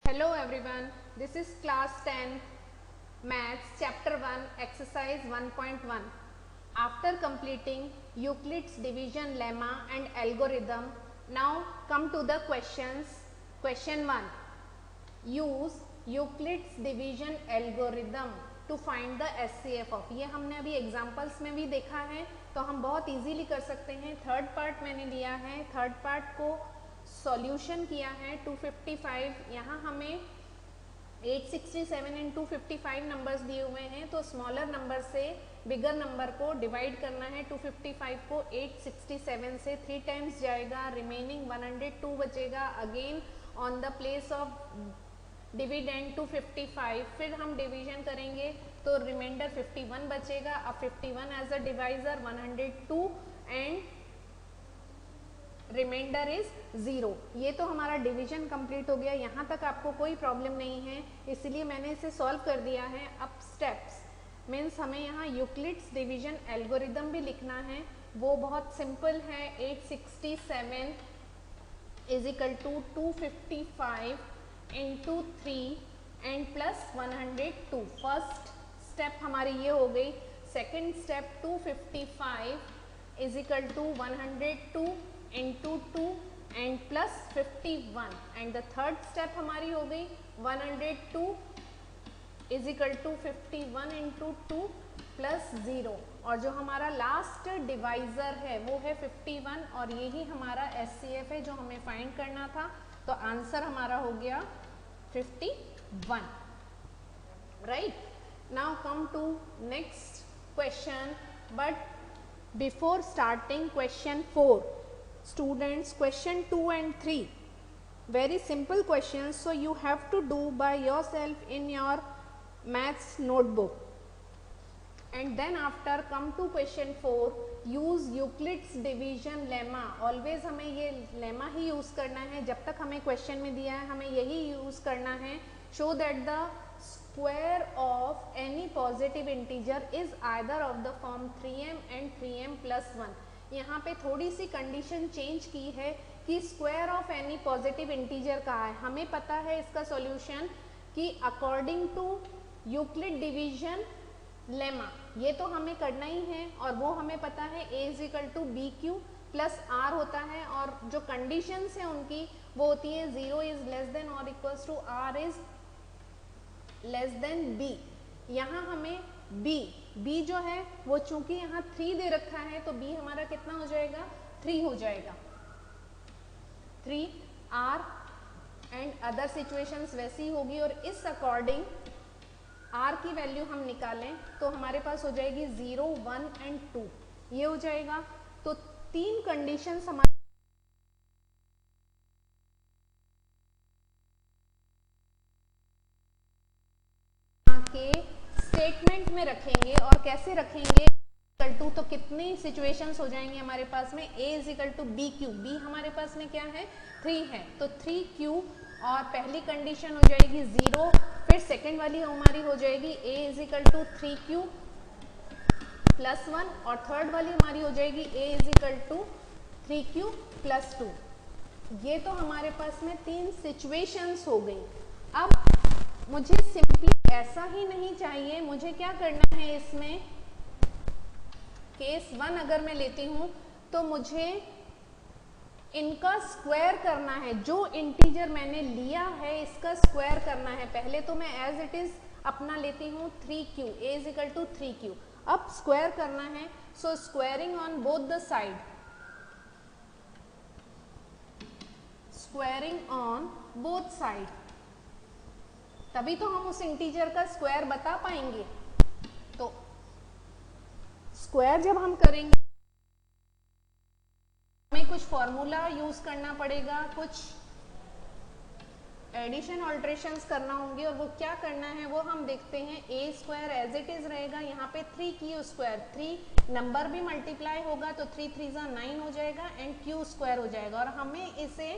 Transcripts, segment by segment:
Hello everyone, this is class 10 maths chapter 1 exercise 1.1. After completing Euclid's division lemma and algorithm, now come to the questions. Question 1. Use Euclid's division algorithm to find the SCF of. ये हमने अभी examples में भी देखा है, तो हम बहुत इजीली कर सकते हैं. थर्ड पार्ट मैंने लिया है, थर्ड पार्ट को सॉल्यूशन किया है 255. यहाँ हमें 867 एंड 255 नंबर्स दिए हुए हैं, तो स्मॉलर नंबर से बिगर नंबर को डिवाइड करना है. 255 को 867 से 3 टाइम्स जाएगा, रिमेनिंग 102 बचेगा. Again on the place of dividend 255 फिर हम डिवीजन करेंगे तो रिमाइंडर 51 बचेगा. अब 51 as a divisor 102 and remainder is 0. ये तो हमारा डिवीजन कंप्लीट हो गया. यहाँ तक आपको कोई प्रॉब्लम नहीं है, इसलिए मैंने इसे सॉल्व कर दिया है. अब स्टेप्स मीन्स हमें यहाँ यूक्लिड्स डिवीजन एल्गोरिदम भी लिखना है. वो बहुत सिंपल है. 867 is equal to 255 into 3 and plus 102. First step हमारी ये हो गई. Second step 255 is equal to 102 into 2 and plus 51 and the third step हमारी हो गई 102 is equal to 51 into 2 plus 0 और जो हमारा लास्ट डिवाइजर है वो है 51 और यही हमारा SCF है जो हमें फाइंड करना था. तो आंसर हमारा हो गया 51. Right. Now come to next question. But before starting question 4, students, question 2 and 3 very simple questions, so you have to do by yourself in your maths notebook. And then after come to question 4, use Euclid's division lemma. always हमें ये lemma ही use करना है. जब तक हमें question में दिया है हमें यही यूज करना है. show that the square of any positive integer is either of the form 3m and 3m plus 1. यहाँ पे थोड़ी सी कंडीशन चेंज की है कि square of any positive integer का है. हमें पता है इसका सॉल्यूशन कि according to Euclid division lemma ये तो हमें करना ही है और वो हमें पता है a is equal to b q plus r होता है और जो कंडीशंस हैं उनकी वो होती है 0 इज लेस देन और equals to r is less than b. यहाँ हमें b जो है वो चूंकि यहाँ 3 दे रखा है तो b हमारा कितना हो जाएगा 3 हो जाएगा. 3 r एंड अदर सिचुएशंस वैसी होगी और इस अकॉर्डिंग r की वैल्यू हम निकालें तो हमारे पास हो जाएगी 0, 1 एंड 2. ये हो जाएगा. तो 3 कंडीशंस हमारे के स्टेटमेंट में रखेंगे. और कैसे रखेंगे इक्वल टू, तो कितनी सिचुएशंस हो जाएंगे हमारे पास में. a is equal to b q, b हमारे पास में क्या है 3 है तो 3q और पहली कंडीशन हो जाएगी 0. फिर सेकंड वाली हमारी हो जाएगी a is equal to 3q plus 1 और थर्ड वाली हमारी हो जाएगी a is equal to 3q plus 2. ये तो हमारे पास में 3 सिचुएशंस हो गई. अब मुझे सिंपली ऐसा ही नहीं चाहिए, मुझे क्या करना है इसमें. केस 1 अगर मैं लेती हूँ तो मुझे इनका स्क्वायर करना है. जो इंटीजर मैंने लिया है इसका स्क्वायर करना है. पहले तो मैं एज इट इज अपना लेती हूँ 3q, a is equal to 3q. अब स्क्वायर करना है, so squaring on both the side, squaring on both side, तभी तो हम उस इंटीजर का स्क्वायर बता पाएंगे. तो स्क्वायर जब हम करेंगे हमें कुछ फॉर्मूला यूज करना पड़ेगा, कुछ एडिशन ऑल्ट्रेशंस करना होंगे और वो क्या करना है वो हम देखते हैं. a square as it is रहेगा. यहाँ पे 3q स्क्वायर, 3 नंबर भी मल्टीप्लाई होगा तो 3 3 9 हो जाएगा एंड q स्क्वायर हो जाएगा. और हमें इसे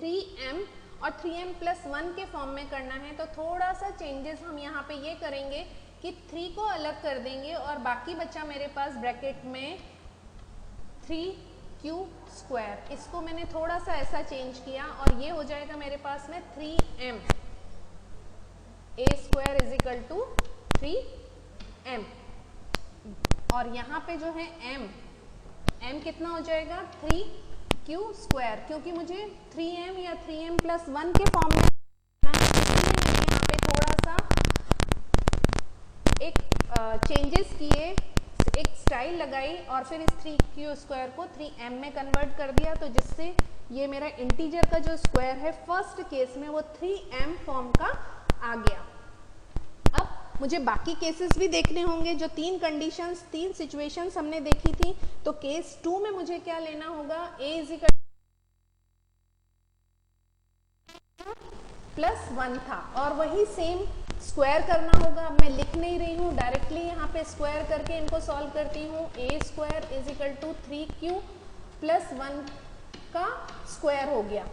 3m और 3m प्लस 1 के फॉर्म में करना है. तो थोड़ा सा चेंजेस हम यहाँ पे ये करेंगे कि 3 को अलग कर देंगे और बाकी बचा मेरे पास ब्रैकेट में 3 क्यू स्क्वायर, इसको मैंने थोड़ा सा ऐसा चेंज किया और ये हो जाएगा मेरे पास में 3m a square is equal to 3m। और यहाँ पे जो है m कितना हो जाएगा 3q स्क्वायर, क्योंकि मुझे 3m या 3m प्लस 1 के फॉर्म में यहाँ पे थोड़ा सा एक चेंजेस किए, एक स्टाइल लगाई और फिर इस 3q स्क्वायर को 3m में कन्वर्ट कर दिया, तो जिससे ये मेरा इंटीजर का जो स्क्वायर है फर्स्ट केस में वो 3m फॉर्म का आ गया। अब मुझे बाकी केसेस भी देखने होंगे, जो 3 कंडीशंस 3 सिचुएशंस हमने देखी थी। तो केस 2 में मुझे क्या लेना होगा, a इज प्लस 1 था और वही सेम स्क्वायर करना होगा। अब मैं लिख नहीं रही हूँ, डायरेक्टली यहाँ पे स्क्वायर करके इनको सॉल्व करती हूँ। a square is equal to 3q plus 1 का स्क्वायर हो गया।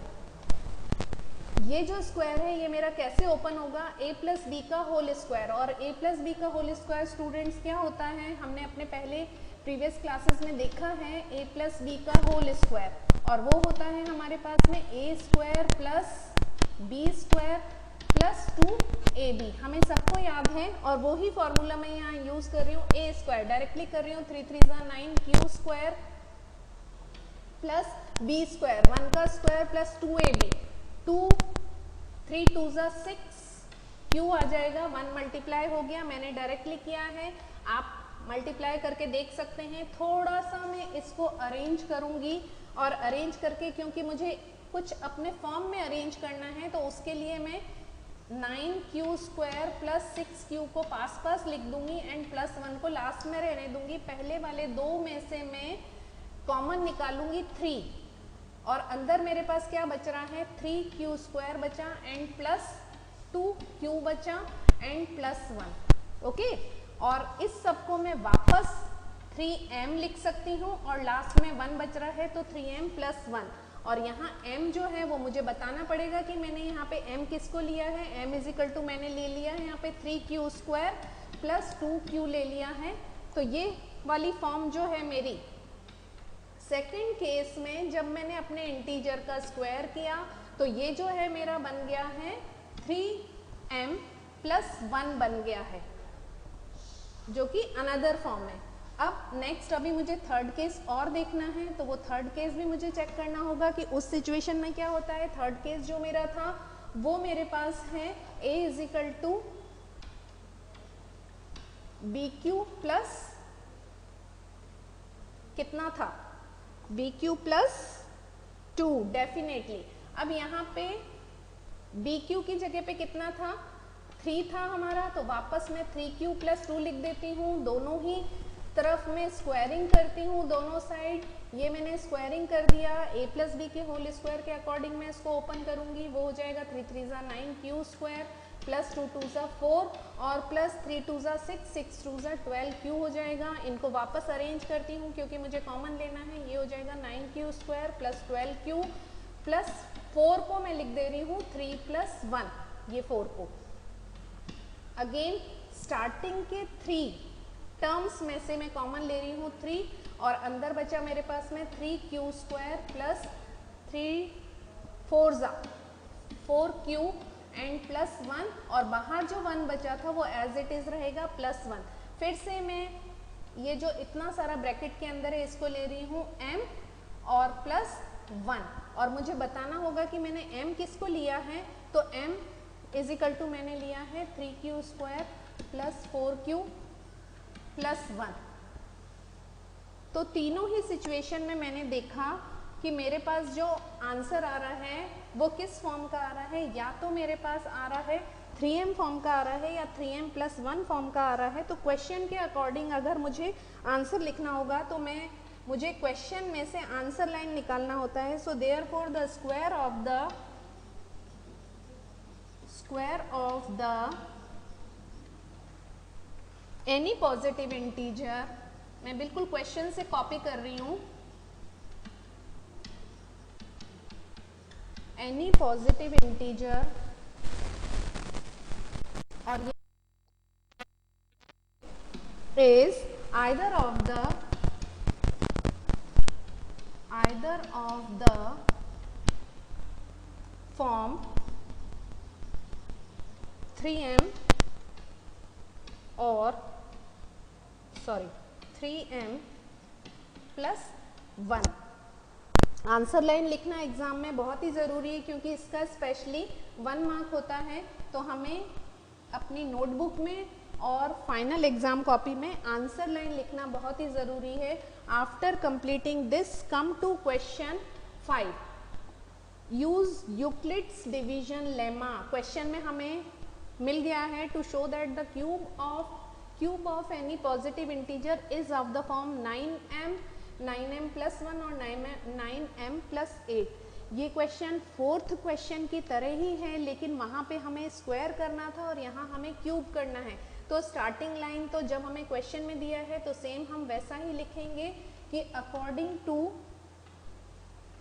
ये जो स्क्वायर है ये मेरा कैसे ओपन होगा, a प्लस बी का होल स्क्वायर। और a प्लस बी का होल स्क्वायर स्टूडेंट्स क्या होता है, हमने अपने पहले प्रीवियस क्लासेस में देखा है, a प्लस बी का होल स्क्वायर, और वो होता है हमारे पास में a square plus b square plus 2ab, हमें सबको याद है। और वो ही फॉर्मूला मैं यहाँ यूज कर रही हूँ, a स्क्वायर डायरेक्टली कर रही हूँ, 3 3 9 q square plus b square 1 का स्क्वायर प्लस 2ab, 2 3 2 6 q आ जाएगा, 1 मल्टीप्लाई हो गया, मैंने डायरेक्टली किया है, आप मल्टीप्लाई करके देख सकते हैं। थोड़ा सा मैं इसको अरेंज करूंगी और अरेंज करके, क्योंकि मुझे कुछ अपने फॉर्म में अरेंज करना है, तो उसके लिए मैं 9q स्क्वायर प्लस 6q को पास लिख दूंगी एंड प्लस 1 को लास्ट में रहने दूंगी। पहले वाले दो में से मैं कॉमन निकालूंगी 3 और अंदर मेरे पास क्या बच रहा है, 3q स्क्वायर बचा एंड प्लस 2q बचा एंड प्लस 1। ओके, और इस सब को मैं वापस 3m लिख सकती हूँ और लास्ट में 1 बच रहा है, तो 3m प्लस 1। और यहाँ m जो है वो मुझे बताना पड़ेगा कि मैंने यहाँ पे m किसको लिया है। m इज इक्वल टू मैंने ले लिया है यहाँ पे 3q स्क्वायर प्लस 2q ले लिया है। तो ये वाली फॉर्म जो है मेरी, सेकंड केस में जब मैंने अपने इंटीजर का स्क्वायर किया तो ये जो है मेरा बन गया है 3m प्लस 1 बन गया है, जो कि अनदर फॉर्म है। अब नेक्स्ट अभी मुझे थर्ड केस और देखना है, तो वो थर्ड केस भी मुझे चेक करना होगा कि उस सिचुएशन में क्या होता है। थर्ड केस जो मेरा था वो मेरे पास है a is equal to b q plus कितना था, बी क्यू प्लस 2 डेफिनेटली। अब यहाँ पे बी क्यू की जगह पे कितना था, 3 था हमारा, तो वापस मैं 3q प्लस 2 लिख देती हूँ। दोनों ही तरफ में स्क्वायरिंग करती हूँ, दोनों साइड ये मैंने स्क्वायरिंग कर दिया। a प्लस बी के होल स्क्वायर के अकॉर्डिंग मैं इसको ओपन करूंगी, वो हो जाएगा 3 3 9 q स्क्वायर प्लस 2 2 4 और प्लस 3 2 6 6 2 12 q हो जाएगा। इनको वापस अरेंज करती हूँ क्योंकि मुझे कॉमन लेना है। ये हो जाएगा 9q square plus 12q plus 4 को मैं लिख दे रही हूँ 3 प्लस 1, ये 4 को अगेन स्टार्टिंग के 3 टर्म्स में से मैं कॉमन ले रही हूँ 3 और अंदर बचा मेरे पास में 3q square plus 3 4q and plus 1 और बाहर जो 1 बचा था वो एज इट इज रहेगा प्लस 1। फिर से मैं ये जो इतना सारा ब्रैकेट के अंदर है इसको ले रही हूँ m और प्लस 1 और मुझे बताना होगा कि मैंने m किसको लिया है। तो m इज इक्वल टू मैंने लिया है 3q square plus 4q plus 1। तो तीनों ही सिचुएशन में मैंने देखा कि मेरे पास जो आंसर आ रहा है वो किस फॉर्म का आ रहा है, या तो मेरे पास आ रहा है 3m फॉर्म का आ रहा है या 3m प्लस 1 फॉर्म का आ रहा है। तो क्वेश्चन के अकॉर्डिंग अगर मुझे आंसर लिखना होगा तो मुझे क्वेश्चन में से आंसर लाइन निकालना होता है। So therefore the square of the any positive integer, मैं बिल्कुल क्वेश्चन से कॉपी कर रही हूँ, एनी पॉजिटिव इंटीजर और is either of the member of the form 3m और 3m प्लस 1। आंसर लाइन लिखना एग्जाम में बहुत ही ज़रूरी है क्योंकि इसका स्पेशली 1 मार्क होता है। तो हमें अपनी नोटबुक में और फाइनल एग्जाम कॉपी में आंसर लाइन लिखना बहुत ही ज़रूरी है। After completing this come to question 5, use Euclid's division lemma. Question में हमें मिल गया है to show that the cube of any positive integer is of the form 9m plus 1 और 9m प्लस 8। ये क्वेश्चन 4th क्वेश्चन की तरह ही है, लेकिन वहाँ पे हमें स्क्वायर करना था और यहाँ हमें क्यूब करना है। तो स्टार्टिंग लाइन तो जब हमें क्वेश्चन में दिया है तो सेम हम वैसा ही लिखेंगे कि according to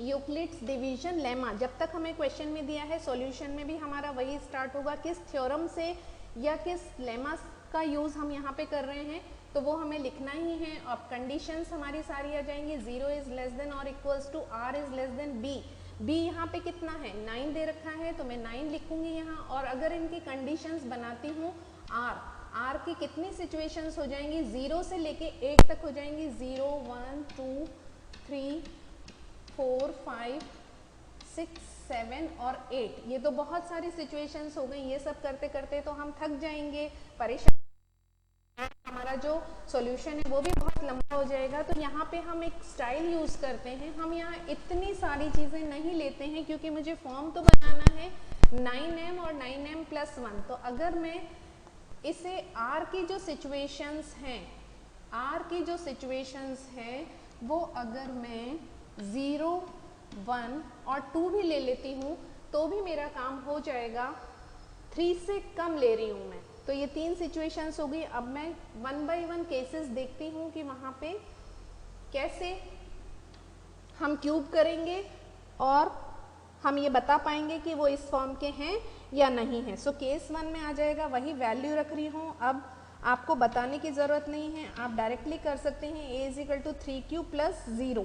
Euclid's division lemma. जब तक हमें क्वेश्चन में दिया है सॉल्यूशन में भी हमारा वही स्टार्ट होगा। किस थ्योरम से या किस लेमा का यूज़ हम यहाँ पे कर रहे हैं तो वो हमें लिखना ही है। अब कंडीशंस हमारी सारी आ जाएंगी। 0 इज लेस देन और equals to r is less than b। b यहाँ पे कितना है 9 दे रखा है तो मैं 9 लिखूंगी यहाँ। और अगर इनकी कंडीशंस बनाती हूँ r की कितनी सिचुएशंस हो जाएंगी 0 से लेके 8 तक हो जाएंगी। 0 1 2 3 4 5 6 7 और 8। ये तो बहुत सारी सिचुएशंस हो गई। ये सब करते करते तो हम थक जाएंगे, परेशान, हमारा जो सॉल्यूशन है वो भी बहुत लंबा हो जाएगा। तो यहाँ पे हम एक स्टाइल यूज़ करते हैं। हम यहाँ इतनी सारी चीज़ें नहीं लेते हैं क्योंकि मुझे फॉर्म तो बनाना है 9m और 9m प्लस 1। तो अगर मैं इसे r की जो सिचुएशंस हैं वो अगर मैं 0 1 और 2 भी ले लेती हूँ तो भी मेरा काम हो जाएगा। 3 से कम ले रही हूँ मैं, तो ये 3 सिचुएशंस हो गई। अब मैं 1 बाय 1 केसेस देखती हूँ कि वहाँ पे कैसे हम क्यूब करेंगे और हम ये बता पाएंगे कि वो इस फॉर्म के हैं या नहीं है। सो केस 1 में आ जाएगा, वही वैल्यू रख रही हूँ। अब आपको बताने की ज़रूरत नहीं है, आप डायरेक्टली कर सकते हैं। a is equal to 3q plus 0।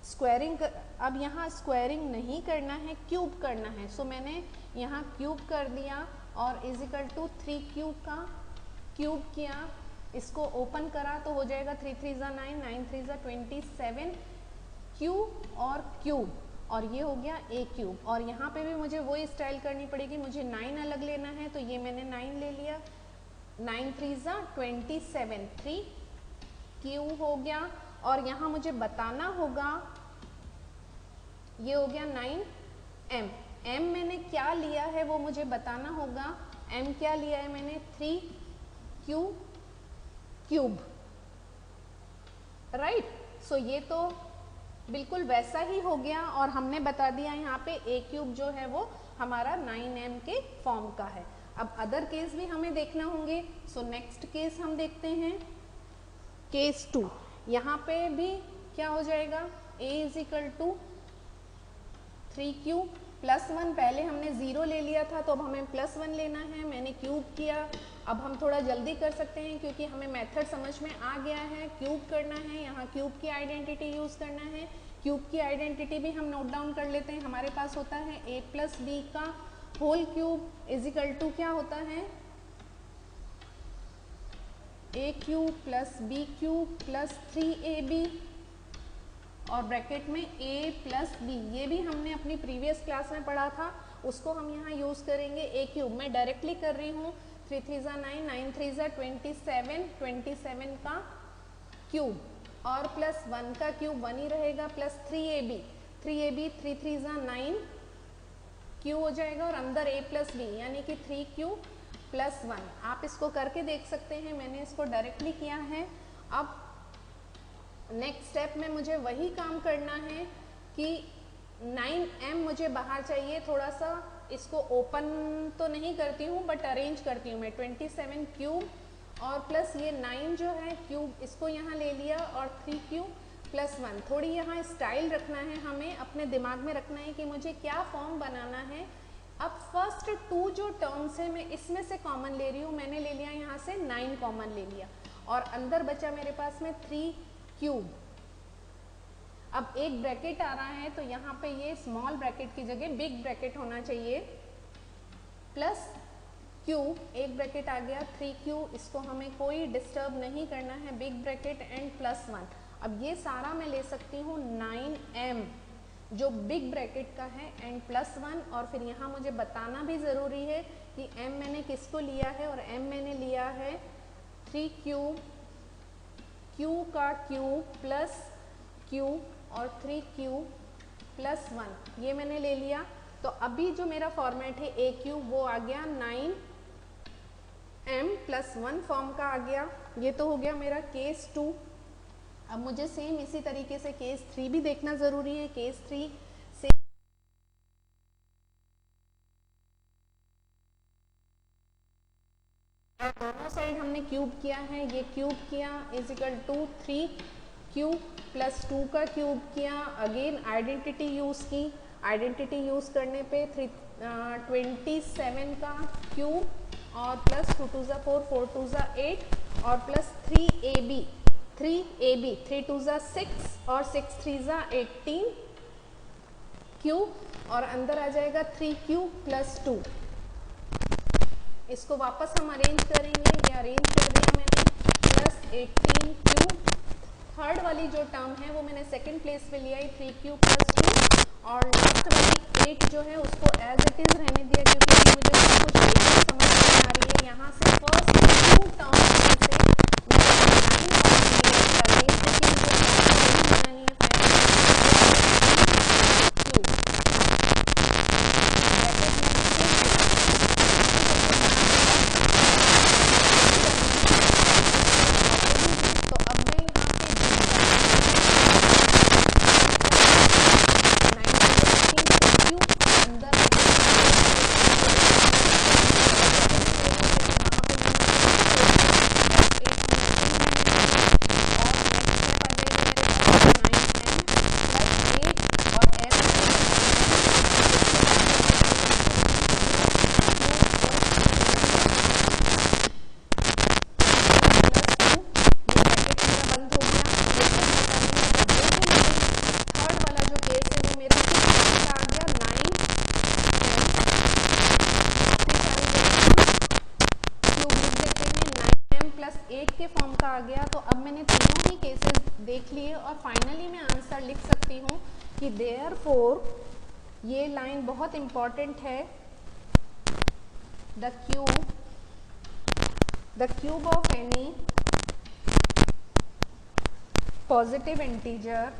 Squaring अब यहाँ स्क्वायरिंग नहीं करना है, क्यूब करना है। सो मैंने यहाँ क्यूब कर दिया और इज इक्वल टू 3q का क्यूब किया, इसको ओपन करा तो हो जाएगा 3 3 ज़ा 9, 9 3 ज़ा 27 q और क्यूब, और ये हो गया a क्यूब। और यहाँ पे भी मुझे वही स्टाइल करनी पड़ेगी, मुझे 9 अलग लेना है तो ये मैंने 9 ले लिया। 9 3 ज़ा 27, 3q हो गया। और यहाँ मुझे बताना होगा, ये हो गया 9m। m मैंने क्या लिया है वो मुझे बताना होगा। m क्या लिया है मैंने 3q क्यूब, राइट। सो ये तो बिल्कुल वैसा ही हो गया और हमने बता दिया यहाँ पे a क्यूब जो है वो हमारा 9m के फॉर्म का है। अब अदर केस भी हमें देखना होंगे। सो नेक्स्ट केस हम देखते हैं, केस 2। यहाँ पे भी क्या हो जाएगा, a is equal to 3q plus 1। पहले हमने 0 ले लिया था तो अब हमें प्लस 1 लेना है, मैंने क्यूब किया। अब हम थोड़ा जल्दी कर सकते हैं क्योंकि हमें मेथड समझ में आ गया है। क्यूब करना है, यहाँ क्यूब की आइडेंटिटी यूज़ करना है। क्यूब की आइडेंटिटी भी हम नोट डाउन कर लेते हैं। हमारे पास होता है a प्लस बी का whole cube is equal to क्या होता है, a cube plus b cube plus 3ab और ब्रैकेट में a प्लस b। ये भी हमने अपनी प्रीवियस क्लास में पढ़ा था, उसको हम यहाँ यूज़ करेंगे। a क्यूब मैं डायरेक्टली कर रही हूँ, 3 3 ज़ा 9, 9 3 ज़ा 27, 27 का क्यूब और प्लस 1 का क्यूब 1 ही रहेगा, प्लस 3ab 3 3 ज़ा 9 क्यू हो जाएगा और अंदर a प्लस b यानी कि 3q प्लस 1। आप इसको करके देख सकते हैं, मैंने इसको डायरेक्टली किया है। अब नेक्स्ट स्टेप में मुझे वही काम करना है कि 9m मुझे बाहर चाहिए। थोड़ा सा इसको ओपन तो नहीं करती हूँ बट अरेंज करती हूँ मैं। 27 क्यूब और प्लस ये 9 जो है क्यूब, इसको यहाँ ले लिया और 3q प्लस 1। थोड़ी यहाँ स्टाइल रखना है, हमें अपने दिमाग में रखना है कि मुझे क्या फॉर्म बनाना है। अब फर्स्ट 2 जो टर्म्स है मैं इसमें से कॉमन ले रही हूँ, मैंने ले लिया यहाँ से 9 कॉमन ले लिया और अंदर बचा मेरे पास में 3 क्यूब। अब एक ब्रैकेट आ रहा है तो यहाँ पे ये स्मॉल ब्रैकेट की जगह बिग ब्रैकेट होना चाहिए, प्लस क्यूब, एक ब्रैकेट आ गया 3q, इसको हमें कोई डिस्टर्ब नहीं करना है, बिग ब्रैकेट एंड +1। अब ये सारा मैं ले सकती हूँ 9m जो बिग ब्रैकेट का है एंड +1, और फिर यहाँ मुझे बताना भी ज़रूरी है कि m मैंने किसको लिया है, और m मैंने लिया है 3q, q का क्यूब प्लस q और 3q +1, ये मैंने ले लिया। तो अभी जो मेरा फॉर्मेट है a क्यूब वो आ गया 9m+1 फॉर्म का आ गया। ये तो हो गया मेरा केस 2। अब मुझे सेम इसी तरीके से केस 3 भी देखना ज़रूरी है। केस 3 से दोनों साइड हमने क्यूब किया है, ये क्यूब किया इज इक्वल टू 3q + 2 का क्यूब किया, अगेन आइडेंटिटी यूज़ की, आइडेंटिटी यूज़ करने पे 27 का क्यूब और प्लस 2 2 ज़ा 4 4 2 ज़ा 8 और प्लस 3ab 3 2 ज़ा 6 और 6 3 ज़ा 18 क्यूब, और अंदर आ जाएगा 3q + 2। इसको वापस हम अरेंज करेंगे, ये अरेंज कर दिया मैंने, प्लस 18q, थर्ड वाली जो टर्म है वो मैंने सेकंड प्लेस पे लिया है 3q + 2, और लास्ट वाली 8 जो है उसको एज इट इज रहने दिया क्योंकि मुझे सब कुछ समझ नहीं आ रही है। यहाँ से फर्स्ट 2 टर्म में से मैंने 9 अरेंज करके मुझे बनानी है के फॉर्म का आ गया। तो अब मैंने तीनों ही केसेस देख लिए और फाइनली मैं आंसर लिख सकती हूँ कि देयरफॉर, ये लाइन बहुत इंपॉर्टेंट है, the cube of any positive integer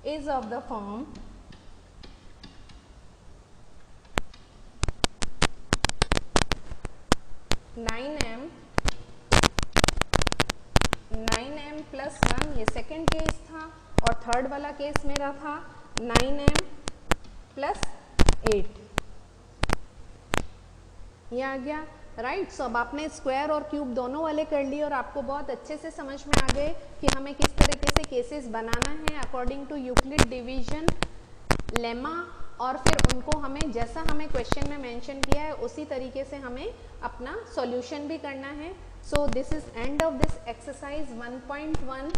is of the form 9m + 1, ये सेकेंड केस था, और थर्ड वाला केस मेरा था 9m + 8, ये आ गया राइट। सो अब आपने स्क्वायर और क्यूब दोनों वाले कर लिए और आपको बहुत अच्छे से समझ में आ गए कि हमें किस तरीके से केसेस बनाना है according to Euclid division lemma, और फिर उनको हमें जैसा हमें क्वेश्चन में मेंशन किया है उसी तरीके से हमें अपना सॉल्यूशन भी करना है। So this is end of this exercise 1.1।